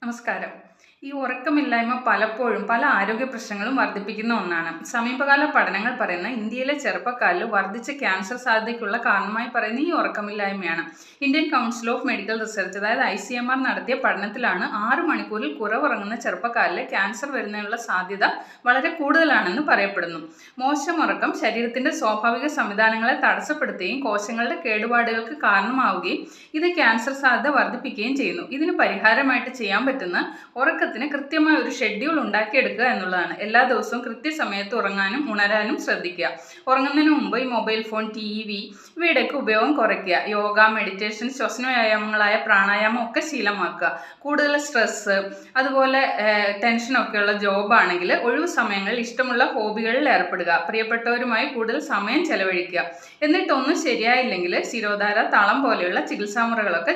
നമസ്കാരം. ഈ ഉറക്കമില്ലായ്മ പലപ്പോഴും പല ആരോഗ്യ പ്രശ്നങ്ങളും വർദ്ധിപ്പിക്കുന്ന ഒന്നാണ്. സമീപകാല പഠനങ്ങൾ പറയുന്ന ഇന്ത്യയിലെ ചെറുപ്പക്കാരിൽ വർദ്ധിച്ച ക്യാൻസർ സാധ്യതയ്ക്കുള്ള കാരണമായി പറയുന്ന ഈ ഉറക്കമില്ലായ്മയാണ്. Indian council of medical research അതായത് ICMR നടത്തിയ പഠനത്തിലാണ് 6 മണിക്കൂറിൽ കുറവുറങ്ങുന്ന ചെറുപ്പക്കാരിൽ ക്യാൻസർ വരുന്നതിനുള്ള സാധ്യത വളരെ കൂടുതലാണെന്ന് പറയപ്പെടുന്നു. മോശം ഉറക്കം ശരീരത്തിന്റെ സ്വാഭാവിക സംവിധാനങ്ങളെ തടസ്സപ്പെടുത്തുകയും കോശങ്ങളുടെ കേടുപാടുകൾക്ക് കാരണമാവുകയും ഇത് ക്യാൻസർ സാധ്യത വർദ്ധിപ്പിക്കുകയും ചെയ്യുന്നു. ഇതിന് പരിഹാരമായിട്ട് ചെയ്യാൻ പറ്റുന്ന ഉറക്കത്തിന് കൃത്യമായ ഒരു ഷെഡ്യൂൾ ഉണ്ടാക്കിയെടുക്കുക എന്നുള്ളതാണ്. എല്ലാ ദിവസവും കൃത്യസമയത്ത് ഉറങ്ങാനും ഉണരാനും ശ്രദ്ധിക്കുക. ഉറങ്ങുന്നതിന് മുമ്പ് ഈ മൊബൈൽ ഫോൺ, TV ഇവയുടെയൊക്കെ ഉപയോഗം കുറയ്ക്കുക. യോഗ, മെഡിറ്റേഷൻ, ശ്വസന വ്യായാമങ്ങളായ പ്രാണായാമം ഒക്കെ ശീലമാക്കുക. കൂടുതൽ സ്ട്രെസ്സ്, അതുപോലെ ടെൻഷനൊക്കെയുള്ള ജോബാണെങ്കിൽ ഒഴിവു സമയങ്ങളിൽ ഇഷ്ടമുള്ള ഹോബികളിൽ ഏർപ്പെടുക. പ്രിയപ്പെട്ടവരുമായി കൂടുതൽ സമയം ചെലവഴിക്കുക. എന്നിട്ടൊന്നും ശരിയായില്ലെങ്കിൽ ശിരോധാര, തളം പോലെയുള്ള ചികിത്സാമുറകളൊക്കെ